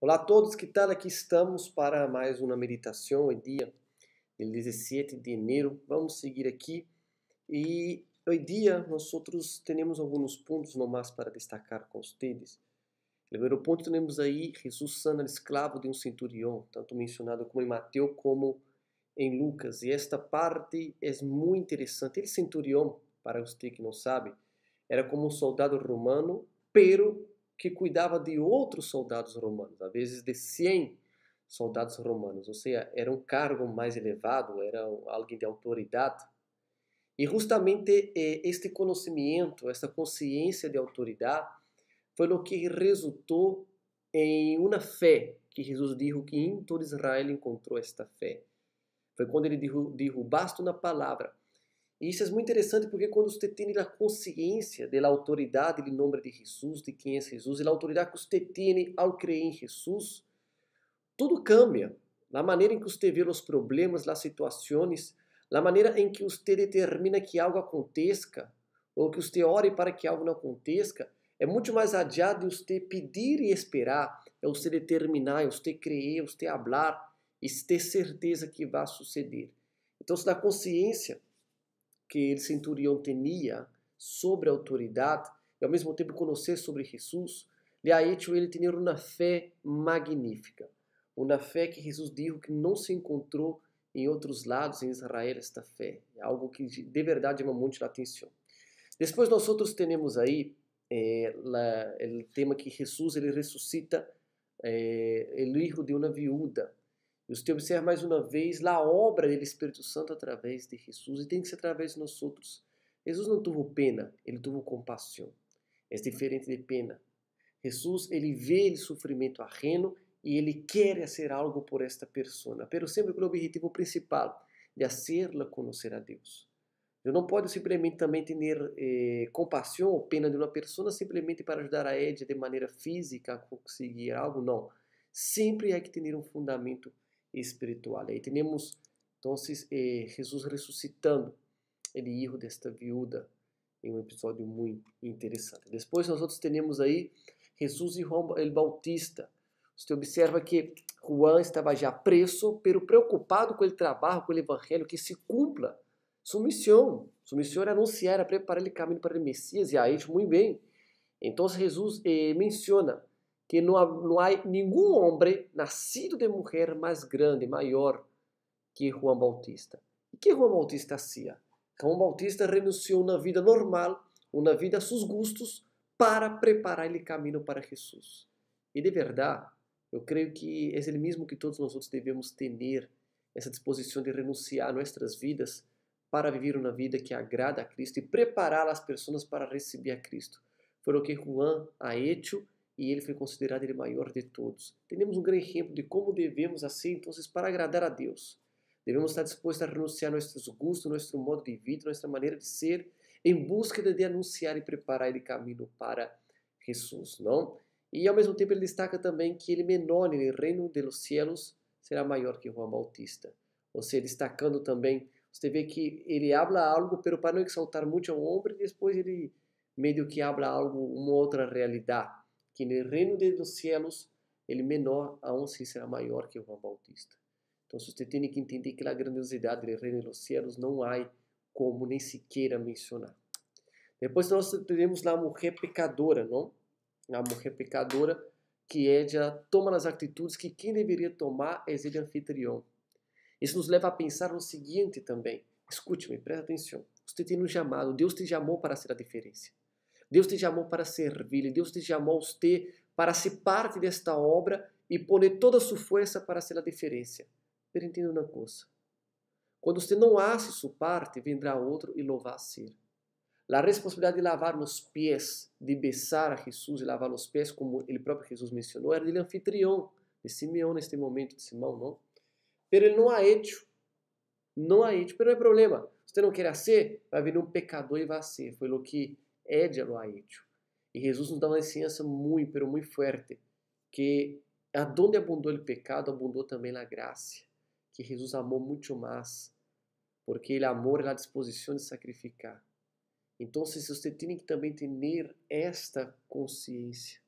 Olá a todos, que tal? Aqui estamos para mais uma meditação, hoje dia, el 17 de enero. Vamos seguir aqui e hoje dia nós temos alguns pontos nomás para destacar com vocês. O primeiro ponto temos aí, Jesus sana o escravo de um centurião, tanto mencionado como em Mateus como em Lucas. E esta parte é muito interessante. El centurião, para você que não sabe, era como um soldado romano, pero que cuidava de outros soldados romanos, às vezes de 100 soldados romanos, ou seja, era um cargo mais elevado, era alguém de autoridade. E justamente este conhecimento, esta consciência de autoridade, foi o que resultou em uma fé que Jesus disse que em todo Israel encontrou esta fé. Foi quando ele disse basta uma palavra. E isso é muito interessante porque quando você tem a consciência da autoridade em nome de Jesus, de quem é Jesus, e a autoridade que você tem ao crer em Jesus, tudo cambia. A maneira em que você vê os problemas, as situações, a maneira em que você determina que algo aconteça, ou que você ore para que algo não aconteça, é muito mais adiado de você pedir e esperar, é você determinar, é você crer, é você falar e ter certeza que vai suceder. Então, se dá consciência que o centurião tinha sobre a autoridade e ao mesmo tempo conhecer sobre Jesus, lhe ha hecho ele ter uma fé magnífica. Uma fé que Jesus disse que não se encontrou em outros lados em Israel, esta fé. É algo que de verdade chama muito a atenção. Depois nós outros temos aí o tema que Jesus ele ressuscita o filho de uma viúva. E você observa mais uma vez a obra do Espírito Santo através de Jesus, e tem que ser através de nós outros. Jesus não teve pena, ele teve compaixão. É diferente de pena. Jesus, ele vê o sofrimento ajeno e ele quer fazer algo por esta pessoa, pero sempre com o objetivo principal de fazê-la conhecer a Deus. Eu não posso simplesmente também ter compaixão ou pena de uma pessoa simplesmente para ajudar a ela de maneira física a conseguir algo, não. Sempre há que ter um fundamento espiritual. Aí temos, então, Jesus ressuscitando o filho desta viúva em um episódio muito interessante. Depois nós outros temos aí Jesus e João el Bautista. Você observa que Juan estava já preso, pero preocupado com o trabalho, com o evangelho, que se cumpra sua missão. Sua missão era anunciar, era preparar o caminho para o Messias, e aí muito bem. Então Jesus menciona que não há nenhum homem nascido de mulher mais grande, maior que João Bautista. E que João Bautista fazia? João Bautista renunciou uma vida normal, uma vida a seus gustos, para preparar o caminho para Jesus. E de verdade, eu creio que é o mesmo que todos nós devemos ter, essa disposição de renunciar a nossas vidas para viver uma vida que agrada a Cristo e preparar as pessoas para receber a Cristo. Foi o que Juan ha hecho e ele foi considerado o maior de todos. Temos um grande exemplo de como devemos assim, então, para agradar a Deus. Devemos estar dispostos a renunciar a nossos gustos, nosso modo de vida, nossa maneira de ser, em busca de anunciar e preparar o caminho para Jesus, não? E ao mesmo tempo ele destaca também que ele menor no reino dos céus será maior que João Bautista. Ou seja, destacando também, você vê que ele habla algo, pero para não exaltar muito ao homem, depois ele meio que habla algo, uma outra realidade, que no reino dos céus, ele menor aún sim será maior que João Bautista. Então, você tem que entender que a grandiosidade do reino dos céus não há como nem sequer mencionar. Depois nós temos a mulher pecadora, não? A mulher pecadora que ela toma as atitudes que quem deveria tomar é o anfitrião. Isso nos leva a pensar no seguinte também. Escute-me, preste atenção. Você tem um chamado, Deus te chamou para ser a diferença. Deus te chamou para servir, Deus te chamou você para ser parte desta obra e poner toda a sua força para ser a diferença. Mas entenda uma coisa. Quando você não hace sua parte, vendrá outro e lo vai ser. A responsabilidade de lavar os pés, de besar a Jesus e lavar os pés, como o próprio Jesus mencionou, era do anfitrião, de Simeão neste momento, de Simão, não? Pero ele não ha hecho. Não ha hecho, pero não é problema. Você não quer ser, vai vir um pecador e vai ser. Foi o que ella lo ha hecho. E Jesus nos dá uma ensinança muito, pero muito forte, que aonde abundou o pecado, abundou também a graça. Que Jesus amou muito mais, porque ele amor é a disposição de sacrificar. Então, você tem que também ter esta consciência,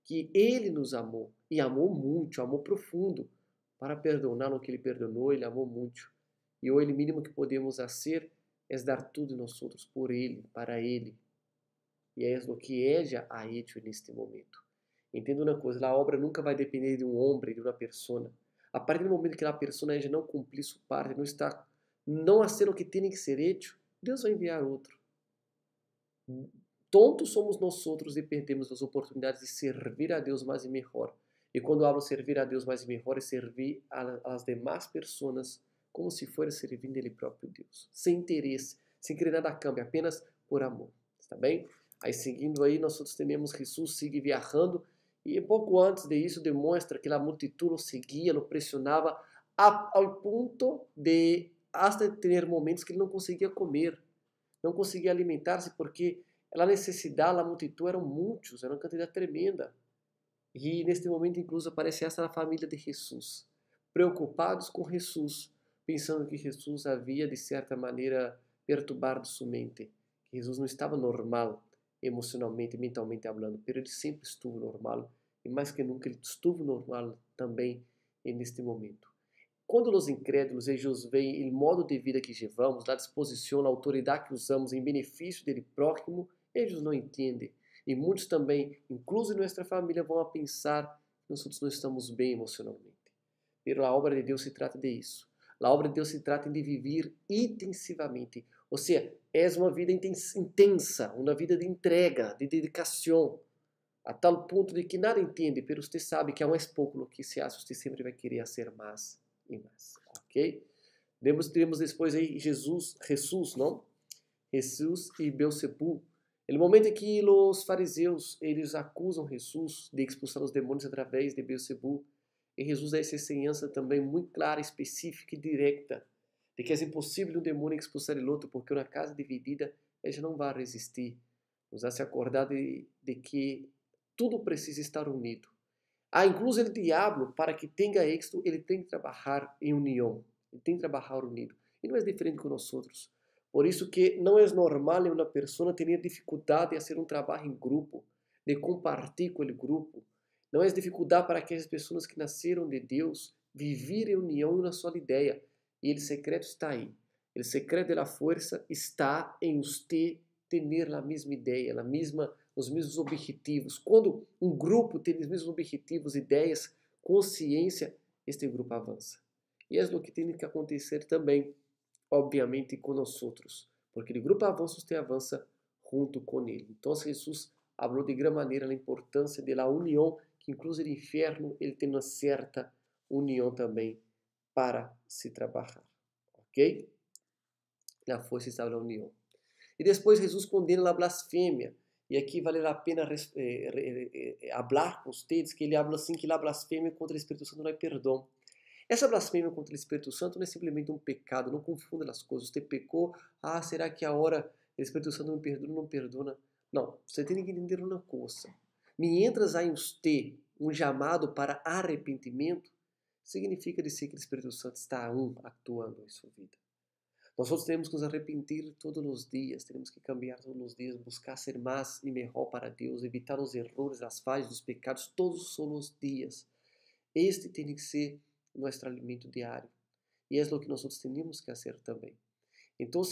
que Ele nos amou, e amou muito, amou profundo, para perdonar o que Ele perdonou, Ele amou muito. E hoje o mínimo que podemos fazer é dar tudo nós outros por Ele, para Ele. E é o que ella ha hecho neste momento. Entenda uma coisa, a obra nunca vai depender de um homem, de uma pessoa. A partir do momento que a pessoa ella não cumprir sua parte, não fazer o que tem que ser hecho, Deus vai enviar outro. Tontos somos nós outros e perdemos as oportunidades de servir a Deus mais e melhor. E quando hablo servir a Deus mais e melhor, é servir às demais pessoas como se fosse servindo Ele próprio Deus. Sem interesse, sem querer nada a cambio, apenas por amor. Está bem? Aí seguindo aí, nós temos Jesus sigue viajando e pouco antes disso demonstra que a multidão o seguia, o pressionava ao ponto de até ter momentos que ele não conseguia comer, não conseguia alimentar-se porque a necessidade, a multidão eram muitos, era uma quantidade tremenda. E neste momento incluso aparece essa a família de Jesus, preocupados com Jesus, pensando que Jesus havia de certa maneira perturbado sua mente, que Jesus não estava normal emocionalmente, mentalmente falando, mas ele sempre estuvo normal e mais que nunca ele estuvo normal também neste momento. Quando os incrédulos eles veem o modo de vida que levamos, a disposição, a autoridade que usamos em benefício dele próximo, eles não entendem. E muitos também, incluso em nossa família, vão a pensar que nós não estamos bem emocionalmente. Mas a obra de Deus se trata de isso. A obra de Deus se trata de viver intensivamente. Ou seja, é uma vida intensa, uma vida de entrega, de dedicação, a tal ponto de que nada entende, mas você sabe que há mais pouco no que se hace, você sempre vai querer ser mais e mais. Ok? Temos depois aí Jesus, não? Jesus e Belzebu. No momento em que os fariseus eles acusam Jesus de expulsar os demônios através de Belzebu, e Jesus dá essa ensinança também muito clara, específica e direta, de que é impossível um demônio expulsar o outro, porque uma casa dividida ela não vai resistir. Nos hace acordar de que tudo precisa estar unido. Incluso o diabo, para que tenha êxito, ele tem que trabalhar em união, ele tem que trabalhar unido. E não é diferente com nós outros. Por isso que não é normal uma pessoa ter dificuldade de fazer um trabalho em grupo, de compartilhar com o grupo. Não é dificuldade para aquelas pessoas que nasceram de Deus viver em união em uma só ideia. E o secreto está aí. O secreto da força está em você ter a mesma ideia, os mesmos objetivos. Quando um grupo tem os mesmos objetivos, ideias, consciência, este grupo avança. E é o que tem que acontecer também, obviamente, com nós outros, porque o grupo avança, você avança junto com ele. Então, Jesus falou de grande maneira a importância da união, que incluso o inferno ele tem uma certa união também para se trabalhar. Ok? A força está na união. E depois Jesus condena a blasfêmia. E aqui vale a pena falar com vocês que ele fala assim que a blasfêmia contra o Espírito Santo não é perdão. Essa blasfêmia contra o Espírito Santo não é simplesmente um pecado, não confunda as coisas. Você pecou, será que a hora o Espírito Santo me perdona ou não perdona? Não, você tem que entender uma coisa. Mientras há em você um chamado para arrependimento, significa dizer que o Espírito Santo está atuando em sua vida. Nós temos que nos arrepender todos os dias, temos que cambiar todos os dias, buscar ser mais e melhor para Deus, evitar os erros, as falhas, os pecados, todos os dias. Este tem que ser nosso alimento diário. E é o que nós temos que fazer também. Então,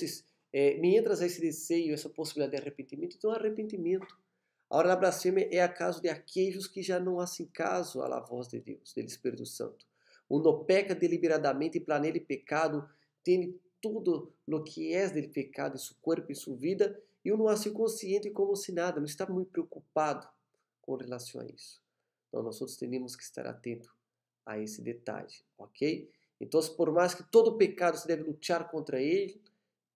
mientras esse desejo, essa possibilidade de arrependimento, então arrependimento. Agora, a blasfêmia é acaso de aqueles que já não fazem caso à voz de Deus, do Espírito Santo. Uno peca deliberadamente e planeia pecado, tem tudo o que é do pecado em seu corpo e sua vida, e uno hace consciente como se nada, não está muito preocupado com relação a isso. Então, nós temos que estar atentos a esse detalhe, ok? Então, por mais que todo pecado se deve lutar contra ele,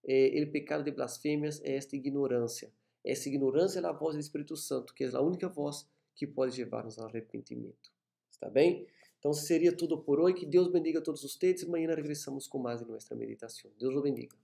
o pecado de blasfêmias é esta ignorância. Essa ignorância é a voz do Espírito Santo, que é a única voz que pode levar-nos ao arrependimento. Está bem? Então, seria tudo por hoje. Que Deus bendiga a todos vocês. Amanhã regressamos com mais em nossa meditação. Deus o bendiga.